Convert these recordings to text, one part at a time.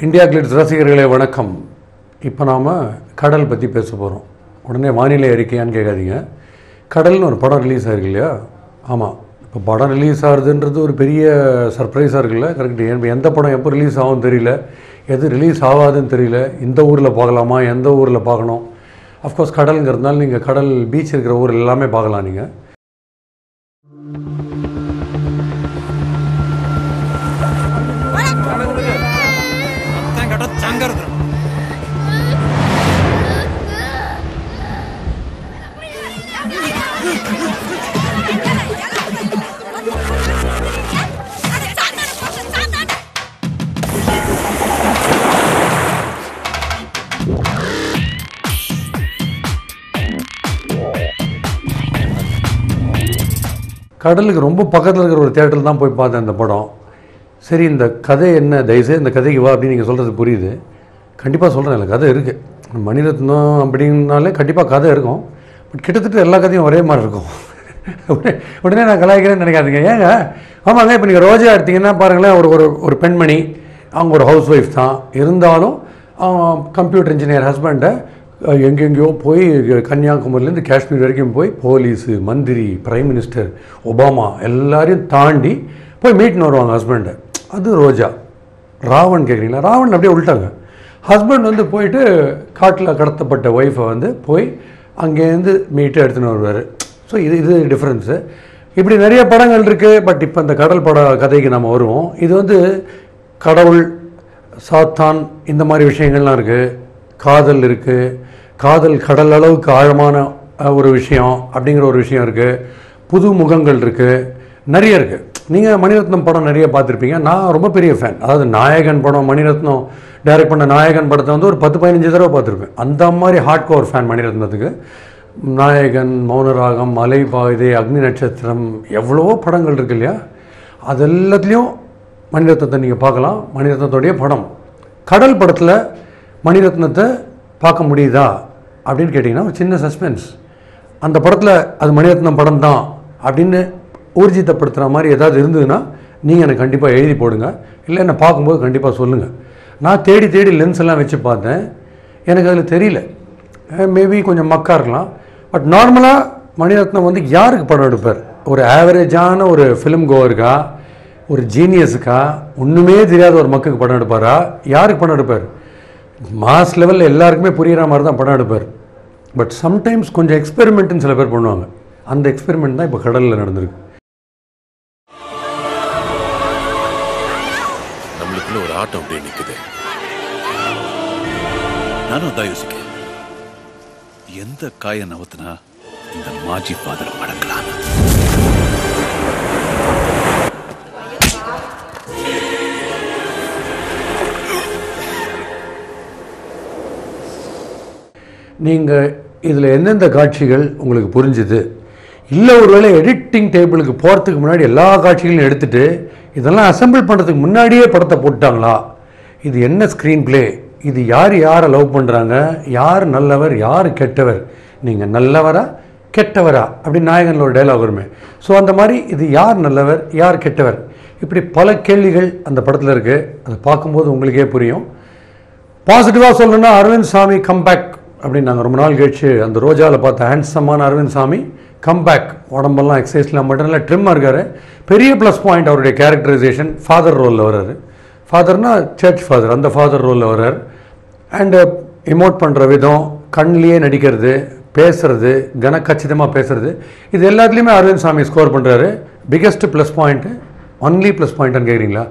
India glitz ரசிகர்களே வணக்கம். இப்போ நாம் கடல் பற்றி பேச போகிறோம். உடனே வானிலை அறிக்கையான்னு கேட்காதீங்க. கடல்னு ஒரு படம் ரிலீஸ் ஆகிருக்கு இல்லையா? ஆமாம், இப்போ படம் ரிலீஸ் ஆகுதுன்றது ஒரு பெரிய சர்ப்ரைஸாக இருக்குல்ல. கரெக்டு. எந்த படம் எப்போ ரிலீஸ் ஆகும்னு தெரியல, எது ரிலீஸ் ஆகாதுன்னு தெரியல. இந்த ஊரில் பார்க்கலாமா, எந்த ஊரில் பார்க்கணும்? அஃப்கோர்ஸ் கடலுங்கிறதுனால நீங்கள் கடல் பீச் இருக்கிற ஊர் எல்லாமே பார்க்கலாம். நீங்கள் கடலுக்கு ரொம்ப பக்கத்தில் இருக்கிற ஒரு தியேட்டரில் தான் போய் பார்த்தேன் இந்த படம். சரி, இந்த கதை என்ன, தயவுசெய்து இந்த கதைக்கு வா அப்படின்னு நீங்கள் சொல்கிறது புரியுது. கண்டிப்பாக சொல்கிறேன், இல்லை கதை இருக்குது. மணிரத்னம் அப்படின்னாலே கண்டிப்பாக கதை இருக்கும். பட் கிட்டத்தட்ட எல்லா கதையும் ஒரே மாதிரி இருக்கும். உடனே நான் கலாய்க்கிறேன்னு நினைக்காதீங்க. ஏங்க, ஆமாங்க, இப்போ நீங்கள் ரோஜா எடுத்திங்கன்னா பாருங்களேன், ஒரு பெண்மணி, அவங்க ஒரு ஹவுஸ் ஒய்ஃப் தான். இருந்தாலும் கம்ப்யூட்டர் இன்ஜினியர் ஹஸ்பண்டை எங்கெங்கேயோ போய் கன்னியாகுமரியிலேருந்து காஷ்மீர் வரைக்கும் போய் போலீஸு, மந்திரி, பிரைம் மினிஸ்டர், ஒபாமா எல்லாரையும் தாண்டி போய் மீட்னு வருவாங்க ஹஸ்பண்டை. அது ரோஜா. ராவன் கேட்குறீங்களா? ராவன் அப்படியே விட்டாங்க. ஹஸ்பண்ட் வந்து போயிட்டு காட்டில் கடத்தப்பட்ட ஒய்ஃபை வந்து போய் அங்கேருந்து மீட்டு எடுத்துன்னு வருவார். ஸோ இது டிஃப்ரென்ஸு. இப்படி நிறைய படங்கள் இருக்குது. பட் இப்போ இந்த கடல் பட கதைக்கு நம்ம வருவோம். இது வந்து கடவுள், சாத்தான், இந்த மாதிரி விஷயங்கள்லாம் இருக்குது. காதல் இருக்குது. காதல் கடல் அளவுக்கு ஆழமான ஒரு விஷயம் அப்படிங்கிற ஒரு விஷயம் இருக்குது. புது முகங்கள் இருக்குது, நிறைய இருக்குது. நீங்கள் மணிரத்னம் படம் நிறைய பார்த்துருப்பீங்க. நான் ரொம்ப பெரிய ஃபேன். அதாவது நாயகன் படம், மணிரத்னம் டைரக்ட் பண்ண நாயகன் படத்தை வந்து ஒரு 10-15 தடவை பார்த்துருப்பேன். அந்த மாதிரி ஹார்ட் கோர் ஃபேன் மணிரத்னத்துக்கு. நாயகன், மௌனராகம், அலைபாயுதே, அக்னி நட்சத்திரம், எவ்வளவோ படங்கள் இருக்கு இல்லையா? அது எல்லாத்துலேயும் மணிரத்னத்தை நீங்கள் பார்க்கலாம். மணிரத்னத்துடைய படம். கடல் படத்தில் மணிரத்னத்தை பார்க்க முடியுதா அப்படின்னு கேட்டிங்கன்னா ஒரு சின்ன சஸ்பென்ஸ். அந்த படத்தில் அது மணிரத்னம் படம் தான் அப்படின்னு ஊர்ஜிதப்படுத்துகிற மாதிரி ஏதாவது இருந்ததுன்னா நீங்கள் எனக்கு கண்டிப்பாக எழுதி போடுங்க. இல்லை என்னை பார்க்கும்போது கண்டிப்பாக சொல்லுங்கள். நான் தேடி லென்ஸ் எல்லாம் வச்சு பார்த்தேன். எனக்கு அதில் தெரியல. மேபி கொஞ்சம் மக்கா இருக்கலாம். பட் நார்மலாக மணிரத்னம் வந்து யாருக்கு படம் எடுப்பார்? ஒரு ஆவரேஜான ஒரு ஃபிலிம் கோவருக்கா, ஒரு ஜீனியஸுக்கா, ஒன்றுமே தெரியாத ஒரு மக்குக்கு படம் எடுப்பாரா? யாருக்கு படம் எடுப்பார்? மாஸ் லெவலில் எல்லாருக்குமே புரிகிற மாதிரி தான் படம் எடுப்பார். பட் சம்டைம்ஸ் கொஞ்சம் எக்ஸ்பெரிமெண்ட்டுன்னு சில பேர் பண்ணுவாங்க. அந்த எக்ஸ்பெரிமெண்ட் தான் இப்போ கடலில் நடந்திருக்கு. நம்மளுக்குள்ள ஒரு ஆட்டம் அப்படியே நிற்குது. நானும் அதான் யோசிக்கிறேன், எந்த காயை நவத்தினா இந்த மாஜி ஃபாதரை மடக்கலாம். நீங்கள் இதில் எந்தெந்த காட்சிகள் உங்களுக்கு புரிஞ்சுது? இல்லை ஒருவேளை எடிட்டிங் டேபிளுக்கு போகிறதுக்கு முன்னாடி எல்லா காட்சிகளையும் எடுத்துகிட்டு இதெல்லாம் அசம்பிள் பண்ணுறதுக்கு முன்னாடியே படத்தை போட்டாங்களா? இது என்ன ஸ்க்ரீன் பிளே? இது யாரை லவ் பண்ணுறாங்க? யார் நல்லவர், யார் கெட்டவர்? நீங்கள் நல்லவரா கெட்டவரா அப்படின்னு நாயகனில் ஒரு டைலாக் வருமே. ஸோ அந்த மாதிரி இது யார் நல்லவர், யார் கெட்டவர், இப்படி பல கேள்விகள் அந்த படத்தில் இருக்குது. அதை பார்க்கும்போது உங்களுக்கே புரியும். பாசிட்டிவாக சொல்லணும்னா அரவிந்த் சாமி கம்பேக் அப்படின்னு நாங்கள் ரொம்ப நாள் கழிச்சு அந்த ரோஜாவில் பார்த்த ஹேண்ட்ஸமான அரவிந்த் சாமி கம்பேக். உடம்பெல்லாம் எக்ஸசைஸ்லாம் மட்டும் இல்லை, ட்ரிம்மாக இருக்கார். பெரிய ப்ளஸ் பாயிண்ட் அவருடைய கேரக்டரைசேஷன். ஃபாதர் ரோலில் வர்றாரு. ஃபாதர்னா சர்ச் ஃபாதர், அந்த ஃபாதர் ரோலில் வர்றார். அண்டு எமோட் பண்ணுற விதம், கண்ணிலேயே நடிக்கிறது, பேசுறது, கனக்கச்சிதமாக பேசுறது, இது எல்லாத்துலேயுமே அரவிந்த் சாமி ஸ்கோர் பண்ணுறாரு. Biggest plus point, only plus பாயிண்ட்டுன்னு கேட்குறீங்களா?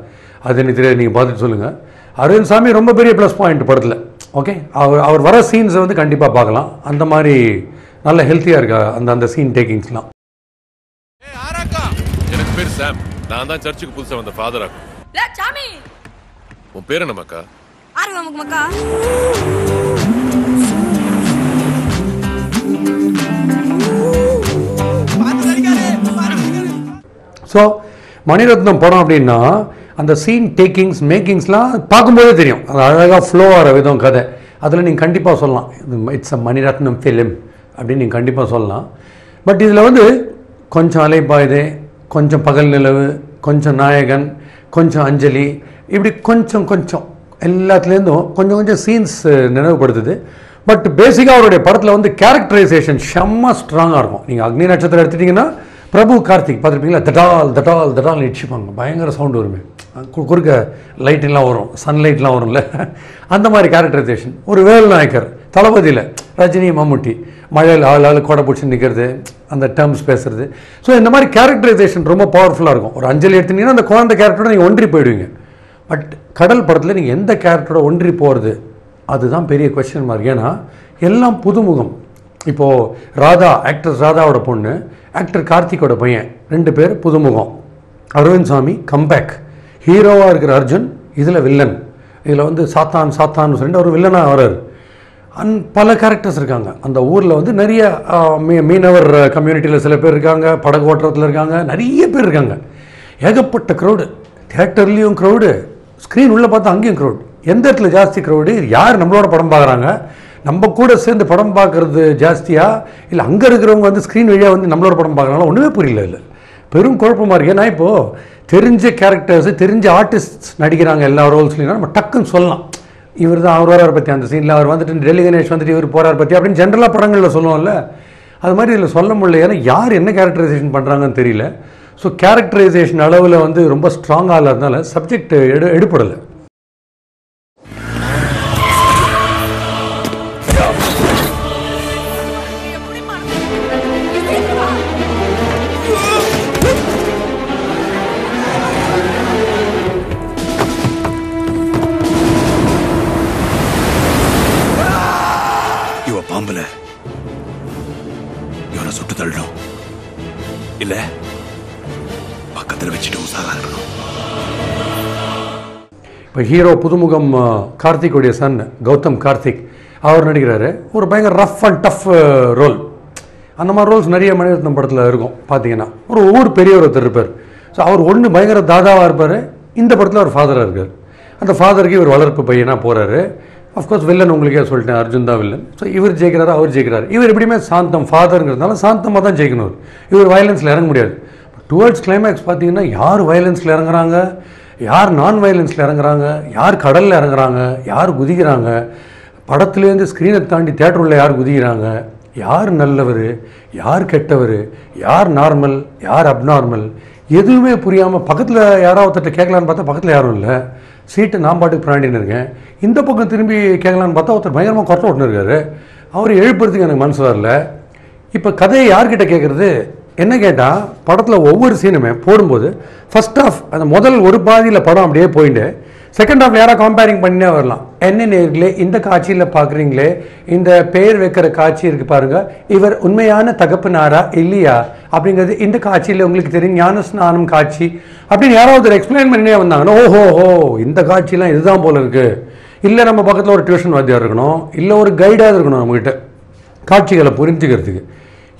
அது எனக்கு தெரியாது, நீங்கள் பார்த்துட்டு சொல்லுங்கள். அரவிந்த் சாமி ரொம்ப பெரிய ப்ளஸ் பாயிண்ட் படத்தில். ஓகே, அவர் வர சீன்ஸை வந்து கண்டிப்பாக பார்க்கலாம். அந்த மாதிரி நல்ல ஹெல்த்தியாக இருக்கா அந்த சீன் டேக்கிங்ஸ்லாம். எனக்கு பேர் சாம். நான் தான் சர்ச்சுக்கு புதுசாக வந்த ஃபாதர் ஆகும். உன் பேர் என்ன மக்கா? மக்கா. ஸோ மணிரத்னம் படம் அப்படின்னா அந்த சீன் டேக்கிங்ஸ், மேக்கிங்ஸ்லாம் பார்க்கும்போதே தெரியும். அது அழகாக ஃப்ளோ ஆகிற விதம், கதை. அதில் நீங்கள் கண்டிப்பாக சொல்லலாம் இட்ஸ் அ மணிரத்னம் ஃபிலிம் அப்படின்னு நீங்கள் கண்டிப்பாக சொல்லலாம். பட் இதில் வந்து கொஞ்சம் அலைபாயுதே, கொஞ்சம் பகல் நிலவு, கொஞ்சம் நாயகன், கொஞ்சம் அஞ்சலி, இப்படி கொஞ்சம் எல்லாத்துலேருந்தும் கொஞ்சம் கொஞ்சம் சீன்ஸ் நினைவுபடுத்துது. பட் பேசிக்காக அவருடைய படத்தில் வந்து கேரக்டரைசேஷன் செம்ம ஸ்ட்ராங்காக இருக்கும். நீங்கள் அக்னி நட்சத்திரம் எடுத்துட்டிங்கன்னா பிரபு கார்த்திக் பார்த்துருப்பீங்களா, தட்டால் இடிச்சுப்பாங்க, பயங்கர சவுண்டு வருமே, குறுக்க லைட்லாம் வரும், சன்லைட்லாம் வரும்ல, அந்த மாதிரி கேரக்டரைசேஷன். ஒரு வேல்நாயக்கர் தளபதியில் ரஜினி மம்முட்டி மழையில் ஆள் கொடை பிடிச்சி நிற்கிறது, அந்த டேர்ம்ஸ் பேசுறது. ஸோ இந்த மாதிரி கேரக்டரைசேஷன் ரொம்ப பவர்ஃபுல்லாக இருக்கும். ஒரு அஞ்சலி எடுத்தீங்கன்னா அந்த குழந்தை கேரக்டரோட நீங்கள் ஒன்றி போயிடுவீங்க. பட் கடல் படத்தில் நீங்கள் எந்த கேரக்டரோட ஒன்றி போகிறது அதுதான் பெரிய கொஸ்டின் மார்க். ஏன்னா எல்லாம் புதுமுகம். இப்போது ராதா, ஆக்டர் ராதாவோட பொண்ணு, ஆக்டர் கார்த்திகோட பையன், 2 பேர் புதுமுகம். அரவிந்த் சாமி கம்பேக், ஹீரோவாக இருக்கிற அர்ஜுன் இதில் வில்லன், இதில் வந்து சாத்தான்னு சொல்லிட்டு ஒரு வில்லனாக வர்றார். பல கேரக்டர்ஸ் இருக்காங்க அந்த ஊரில். வந்து நிறைய மீனவர் கம்யூனிட்டியில் சில பேர் இருக்காங்க, படகு ஓட்டுறதுல இருக்காங்க, நிறைய பேர் இருக்காங்க. ஏகப்பட்ட க்ரௌடு, தியேட்டர்லேயும் க்ரௌடு, ஸ்க்ரீன் உள்ளே பார்த்தா அங்கேயும் க்ரௌடு. எந்த இடத்துல ஜாஸ்தி க்ரௌடு? யார் நம்மளோட படம் பார்க்குறாங்க, நம்ம கூட சேர்ந்து படம் பார்க்குறது ஜாஸ்தியா, இல்லை அங்கே இருக்கிறவங்க வந்து ஸ்க்ரீன் வழியாக வந்து நம்மளோட படம் பார்க்குறாங்களா? ஒன்றுமே புரியல. இல்லை, பெரும் குழப்பமாக இருக்கு. ஏன்னா இப்போது தெரிஞ்ச கேரக்டர்ஸு, தெரிஞ்ச ஆர்டிஸ்ட் நடிக்கிறாங்க எல்லா ரோல்ஸ்லையும், நம்ம டக்குன்னு சொல்லலாம் இவர் தான், அவர் வரார் பற்றி அந்த சீனில், அவர் வந்துட்டு டெல்லி கணேஷ் வந்துட்டு இவர் போகிறார் பற்றி அப்படின்னு ஜென்ரலாக படங்களில் சொல்லுவோம்ல, அது மாதிரி இதில் சொல்ல முடியல. ஏன்னா யார் என்ன கேரக்டரைசேஷன் பண்ணுறாங்கன்னு தெரியல. ஸோ கேரக்டரைசேஷன் அளவில் வந்து ரொம்ப ஸ்ட்ராங்காக இல்லாதனால சப்ஜெக்ட் எடுப்படலை. பாம்புல இவனை சுட்டு தள்ளணும், இல்ல பக்கத்தில் வச்சுட்டு உசாரா இருக்கணும். இப்போ ஹீரோ புதுமுகம் கார்த்திக்குடைய சன் கௌதம் கார்த்திக் அவர் நடிக்கிறாரு. ஒரு பயங்கர ரஃப் அண்ட் டஃப் ரோல். அந்த மாதிரி ரோல்ஸ் நிறைய மணிரத்னம் படத்தில் இருக்கும். பார்த்தீங்கன்னா ஒரு ஊர் பெரியவர் ஒருத்தர் இருப்பார். ஸோ அவர் ஒன்று பயங்கர தாதாவாக இருப்பார். இந்த படத்தில் அவர் ஃபாதராக இருக்கார். அந்த ஃபாதருக்கு இவர் வளர்ப்பு பையனாக போகிறாரு. அஃப்கோர்ஸ் வில்லன் உங்களுக்கே சொல்லிட்டேன், அர்ஜுன் தான் வில்லன். ஸோ இவர் ஜெயிக்கிறாரு, அவர் ஜெயிக்கிறார். இவர் எப்படியுமே சாந்தம், ஃபாதருங்கிறதுனால சாந்தமாக தான் ஜெயிக்கணும். இவர் வயலன்ஸில் இறங்க முடியாது. டுவர்ட்ஸ் கிளைமேக்ஸ் பார்த்தீங்கன்னா யார் வயலன்ஸில் இறங்குறாங்க, யார் நான் வயலன்ஸில் இறங்குறாங்க, யார் கடலில் இறங்குறாங்க, யார் குதிக்கிறாங்க, படத்துலேருந்து ஸ்க்ரீனை தாண்டி தேட்டருள்ள யார் குதிக்கிறாங்க, யார் நல்லவர், யார் கெட்டவர், யார் நார்மல், யார் அப்நார்மல், எதுவுமே புரியாமல் பக்கத்தில் யாராவது கேட்கலான்னு பார்த்தா பக்கத்தில் யாரும் இல்லை. சீட்டு நான் பாட்டுக்கு பிராண்டின்னு இருக்கேன். இந்த பக்கம் திரும்பி கேட்கலான்னு பார்த்தா ஒருத்தர் பயங்கரமாக கொரட்டை விட்டுன்னு இருக்காரு. அவர் எழுப்புறதுக்கு எனக்கு மனசு வரல. இப்போ கதையை யார்கிட்ட கேட்குறது? என்ன கேட்டால் படத்தில் ஒவ்வொரு சீனுமே போடும்போது ஃபர்ஸ்ட் ஆஃப் அந்த முதல் ஒரு பாதியில் படம் அப்படியே போயிட்டு செகண்ட் ஆஃப் யாராக கம்பேரிங் பண்ணினே வரலாம். என்ன நேர்களே இந்த காட்சியில் பார்க்குறீங்களே, இந்த பெயர் வைக்கிற காட்சி இருக்குது பாருங்கள், இவர் உண்மையான தகப்பனாரா இல்லையா அப்படிங்கிறது இந்த காட்சியில் உங்களுக்கு தெரியும், ஞான ஸ்நானம் காட்சி அப்படின்னு யாராவது எக்ஸ்பிளைன் பண்ணினே வந்தாங்கன்னா ஓஹோ இந்த காட்சிலாம் இதுதான் போல இருக்குது. இல்லை நம்ம பக்கத்தில் ஒரு டியூஷன் வாத்தியார் இருக்கணும், இல்லை ஒரு கைடாக இருக்கணும் நம்மகிட்ட காட்சிகளை புரிஞ்சுக்கிறதுக்கு.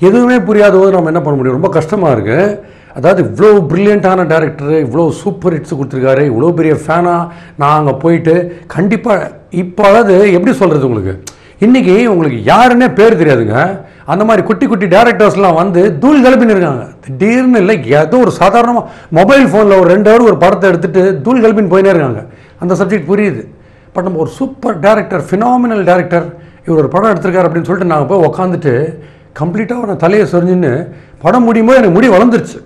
எதுவுமே புரியாத போது நம்ம என்ன பண்ண முடியும்? ரொம்ப கஷ்டமாக இருக்குது. அதாவது இவ்வளோ ப்ரில்லியண்ட்டான டேரக்டரு, இவ்வளோ சூப்பர் ஹிட்ஸ் கொடுத்துருக்காரு, இவ்வளோ பெரிய ஃபேனாக நான் அங்கே போயிட்டு கண்டிப்பாக இப்போ அதாவது எப்படி சொல்கிறது, உங்களுக்கு இன்றைக்கி உங்களுக்கு யாருன்னே பேர் தெரியாதுங்க. அந்த மாதிரி குட்டி குட்டி டேரக்டர்ஸ்லாம் வந்து தூள் கிளப்பின்னு இருக்காங்க. திடீர்னு இல்லை ஏதோ ஒரு சாதாரணமாக மொபைல் ஃபோனில் ஒரு 2 ஹவர் ஒரு படத்தை எடுத்துகிட்டு தூள் கிளப்பின்னு போயினே இருக்காங்க. அந்த சப்ஜெக்ட் புரியுது. பட் நம்ம ஒரு சூப்பர் டேரக்டர், ஃபினாமினல் டேரக்டர், இவர் ஒரு படம் எடுத்திருக்காரு அப்படின்னு சொல்லிட்டு நாங்கள் போய் உக்காந்துட்டு கம்ப்ளீட்டாக நான் தலையை சொரிஞ்சுன்னு படம் முடியும்போது எனக்கு முடி வளர்ந்துருச்சு,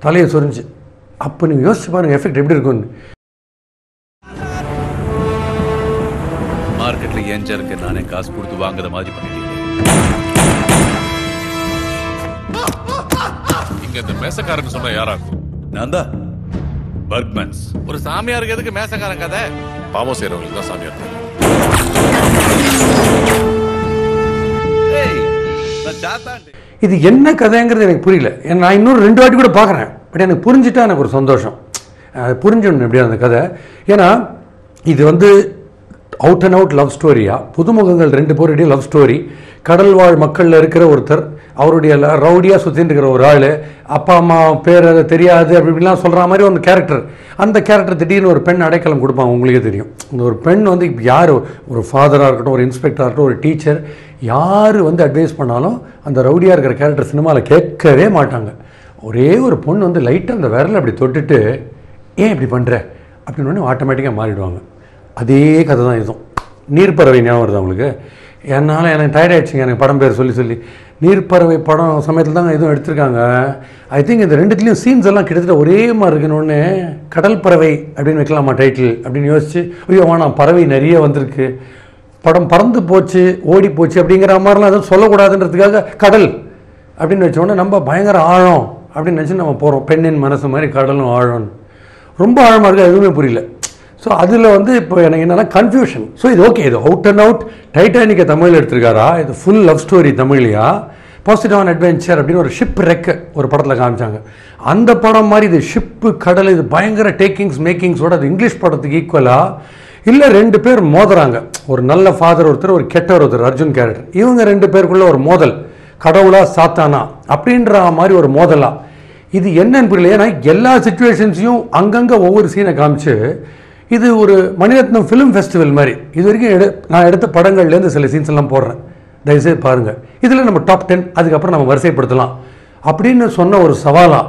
தலையை சொரிஞ்சு. அப்போ நீங்கள் யோசிச்சு பாருங்கள் எஃபெக்ட் எப்படி இருக்குன்னு. மார்க்கெட்டில் ஏஞ்சருக்கு நானே காசு கொடுத்து வாங்குற மாதிரி பண்ணிட்டீங்க. இங்க இந்த மேசக்காரன் சொன்ன யாராக்கும்? நான் தான் பர்க்மன்ஸ். ஒரு சாமியாருக்கு எதுக்கு மேசக்காரன் கதை? பாவம் செய்யறவங்களுக்கு தான் சாமியார். இது என்ன கதைங்கிறது எனக்கு புரியல. நான் இன்னொரு 2 வாட்டி கூட பார்க்குறேன். பட் எனக்கு புரிஞ்சுட்டா எனக்கு ஒரு சந்தோஷம். புரிஞ்சிடணும் எப்படியா அந்த கதை. ஏன்னா இது வந்து அவுட் அண்ட் அவுட் லவ் ஸ்டோரியா, புதுமுகங்கள் 2 பேருடைய லவ் ஸ்டோரி. கடல் வாழ் மக்களில் இருக்கிற ஒருத்தர், அவருடைய ரவுடியாக சுற்றின்னு இருக்கிற ஒரு ஆள், அப்பா அம்மா பேர் அதை தெரியாது அப்படி இப்படிலாம் சொல்கிற மாதிரி ஒரு கேரக்டர். அந்த கேரக்டர் திடீர்னு ஒரு பெண் அடைக்கலம் கொடுப்பாங்க. உங்களுக்கே தெரியும், இந்த ஒரு பெண் வந்து இப்போ யார், ஒரு ஃபாதராக இருக்கட்டும், ஒரு இன்ஸ்பெக்டராக இருக்கட்டும், ஒரு டீச்சர், யார் வந்து அட்வைஸ் பண்ணாலும் அந்த ரவுடியாக இருக்கிற கேரக்டர் சினிமாவில் கேட்கவே மாட்டாங்க. ஒரே ஒரு பொண்ணு வந்து லைட்டாக அந்த விரலை அப்படி தொட்டுட்டு ஏன் இப்படி பண்ணுற அப்படின்னு ஆட்டோமேட்டிக்காக மாறிடுவாங்க. அதே கதை தான் இதுவும். நீர்ப்பறவை ஞாபகம் வருது அவங்களுக்கு. என்னால் எனக்கு டயர்ட் ஆகிடுச்சிங்க எனக்கு படம் பேர் சொல்லி. நீர்ப்பறவை படம் சமயத்தில் தாங்க எதுவும் எடுத்திருக்காங்க. ஐ திங்க் இந்த ரெண்டுத்துலேயும் சீன்ஸ் எல்லாம் கிட்டத்தட்ட ஒரே மாதிரி இருக்குன்னு கடல் பறவை அப்படின்னு வைக்கலாமா டைட்டில் அப்படின்னு யோசிச்சு, ஐயோ வேணாம், பறவை நிறைய வந்திருக்கு, படம் பறந்து போச்சு ஓடி போச்சு அப்படிங்கிற மாதிரிலாம் எதுவும் சொல்லக்கூடாதுன்றதுக்காக கடல் அப்படின்னு வச்சோடனே நம்ம பயங்கர ஆழம் அப்படின்னு நினச்சி நம்ம போகிறோம். பெண்ணின் மனசு மாதிரி கடலும் ஆழம் ரொம்ப ஆழமாக இருக்குது, எதுவுமே புரியல. ஸோ அதில் இப்போ எனக்கு என்னென்னா கன்ஃபியூஷன். ஸோ இது ஓகே, இது அவுட் அண்ட் அவுட் டைட்டானிக்கை தமிழில் எடுத்திருக்காரா, இது ஃபுல் லவ் ஸ்டோரி தமிழ்லையா, பாசிட்டிவ் ஆன் அட்வென்ச்சர் அப்படின்னு ஒரு ஷிப் ரெக்கு ஒரு படத்தில் காமிச்சாங்க. அந்த படம் மாதிரி இது ஷிப்பு கடல், இது பயங்கர டேக்கிங்ஸ் மேக்கிங்ஸோட அது இங்கிலீஷ் படத்துக்கு ஈக்குவலாக இல்லை 2 பேர் மோதுறாங்க. ஒரு நல்ல ஃபாதர் ஒருத்தர், ஒரு கெட்டவர் ஒருத்தர், அர்ஜுன் கேரக்டர். இவங்க 2 பேருக்குள்ள ஒரு மோதல், கடவுளா சாத்தானா அப்படின்ற மாதிரி ஒரு மோதலா. இது என்னன்னு புரியல. ஏன்னா எல்லா சுச்சுவேஷன்ஸையும் அங்கங்கே ஒவ்வொரு சீனை காமிச்சு இது ஒரு மணிரத்னம் ஃபிலிம் ஃபெஸ்டிவல் மாதிரி. இது வரைக்கும் நான் எடுத்த படங்கள்லேருந்து சில சீன்ஸ் எல்லாம் போடுறேன், தயவுசெய்து பாருங்கள். இதில் நம்ம டாப் 10 அதுக்கப்புறம் நம்ம வரிசைப்படுத்தலாம் அப்படின்னு சொன்ன ஒரு சவாலா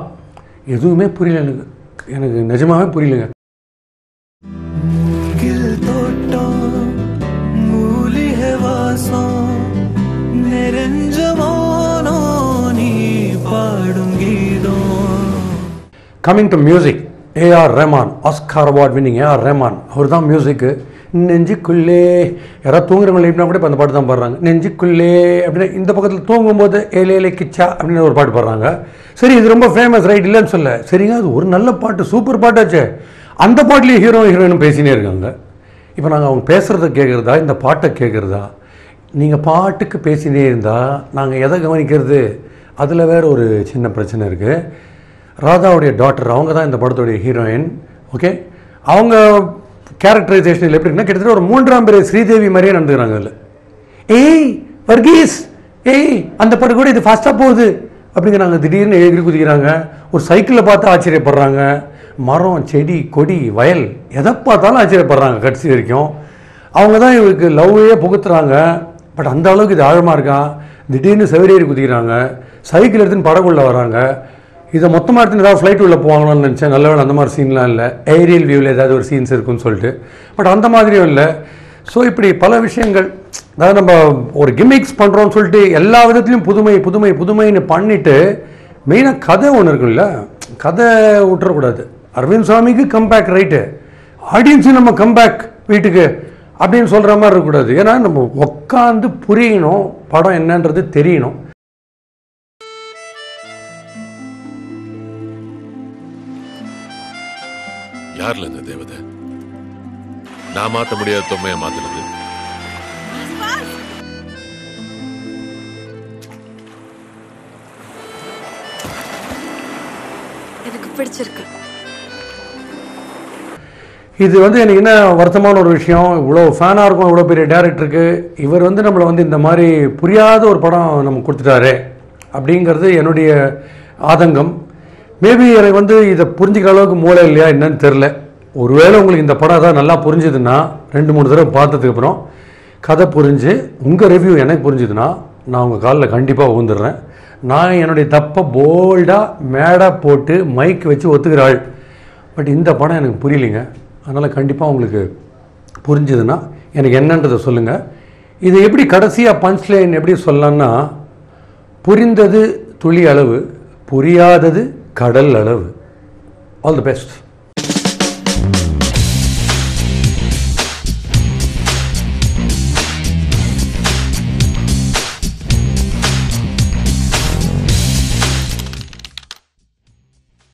எதுவுமே புரியல எனக்கு நிஜமாவே புரியலங்க. Coming to music, AR Rahman, Oscar award winning AR Rahman. அவர் தான் மியூசிக்கு. நெஞ்சுக்குள்ளே யாராவது தூங்குறவங்க எழுப்பினா கூட இப்போ அந்த பாட்டு தான் பாடுறாங்க. நெஞ்சுக்குள்ளே அப்படின்னு இந்த பக்கத்தில் தூங்கும்போது ஏலே கிச்சா அப்படின்னு ஒரு பாட்டு பாடுறாங்க. சரி, இது ரொம்ப ஃபேமஸ் ரைட், இல்லைன்னு சொல்ல. சரிங்க, அது ஒரு நல்ல பாட்டு, சூப்பர் பாட்டாச்சு. அந்த பாட்டிலேயே ஹீரோயினும் பேசினே இருக்காங்க. இப்போ நாங்கள் அவங்க பேசுகிறத கேட்குறதா இந்த பாட்டை கேட்குறதா? நீங்கள் பாட்டுக்கு பேசினே இருந்தால் நாங்கள் எதை கவனிக்கிறது? அதில் வேறு ஒரு சின்ன பிரச்சனை இருக்குது. ராதாவுடைய டாட்டர், அவங்க தான் இந்த படத்துடைய ஹீரோயின். ஓகே, அவங்க கேரக்டரைசேஷன் எப்படி இருக்குன்னா கிட்டத்தட்ட ஒரு 3ஆம் பிறை ஸ்ரீதேவி மாதிரியே நடந்துக்கிறாங்க. அதில் ஏய் வர்கீஸ், ஏய் அந்த படம் கூட இது ஃபாஸ்ட்டாக போகுது அப்படிங்கிறாங்க. திடீர்னு எகிரி குதிக்கிறாங்க. ஒரு சைக்கிளில் பார்த்து ஆச்சரியப்படுறாங்க. மரம் செடி கொடி வயல் எதை பார்த்தாலும் ஆச்சரியப்படுறாங்க கடைசி வரைக்கும். அவங்க தான் இவருக்கு லவ்வே புகுத்துறாங்க. பட் அந்த அளவுக்கு இது ஆழமாக இருக்கா? திடீர்னு செவரேறி குதிக்கிறாங்க. சைக்கிள் எடுத்துன்னு படகுள்ள வராங்க. இதை மொத்தமாக எடுத்துன்னு ஏதாவது ஃப்ளைட் உள்ள போவாங்களான்னு நினச்சேன். நல்ல வேலை அந்த மாதிரி சீன்லாம் இல்லை. ஏரியல் வியூவில் ஏதாவது ஒரு சீன்ஸ் இருக்குன்னு சொல்லிட்டு, பட் அந்த மாதிரியும் இல்லை. ஸோ இப்படி பல விஷயங்கள், அதாவது நம்ம ஒரு கிமிக்ஸ் பண்ணுறோன்னு சொல்லிட்டு எல்லா விதத்துலையும் புதுமை புதுமை புதுமைன்னு பண்ணிவிட்டு மெயினாக கதை ஒன்று இருக்குல்ல, கதை விட்டுறக்கூடாது. அரவிந்த் சாமிக்கு கம்பேக் ரைட்டு, ஆடியன்ஸும் நம்ம கம்பேக் வீட்டுக்கு அப்படின்னு சொல்கிற மாதிரி இருக்கக்கூடாது. ஏன்னா நம்ம உட்காந்து புரியணும், படம் என்னன்றது தெரியணும். யார்ல இந்த தேவதை? நான் மாத்த முடியாத தொம்மையை மாத்துறது. எனக்கு பிடிச்சிருக்கு. இது எனக்கு என்ன வருத்தமான ஒரு விஷயம், இவ்வளோ ஃபேனாக இருக்கும் இவ்வளோ பெரிய டேரக்டருக்கு, இவர் நம்மளை இந்த மாதிரி புரியாத ஒரு படம் நம்ம கொடுத்துட்டாரு அப்படிங்கிறது என்னுடைய ஆதங்கம். மேபி எனக்கு இதை புரிஞ்சிக்கிற அளவுக்கு மூளை இல்லையா என்னன்னு தெரில. ஒருவேளை உங்களுக்கு இந்த படம் தான் நல்லா புரிஞ்சுதுன்னா 2-3 தடவை பார்த்ததுக்கப்புறம் கதை புரிஞ்சு உங்கள் ரிவ்யூ எனக்கு புரிஞ்சுதுன்னா நான் உங்கள் காலில் கண்டிப்பாக ஊந்துடுறேன். நான் என்னுடைய தப்பை போல்டாக மேடாக போட்டு மைக் வச்சு ஒத்துக்கிறாள். பட் இந்த படம் எனக்கு புரியலைங்க. அதனால் கண்டிப்பாக உங்களுக்கு புரிஞ்சுதுன்னா எனக்கு என்னன்றதை சொல்லுங்கள். இது எப்படி கடைசியாக பஞ்ச் லைன் எப்படி சொல்லலான்னா, புரிந்தது துளி அளவு, புரியாதது கடல் அளவு. All the best.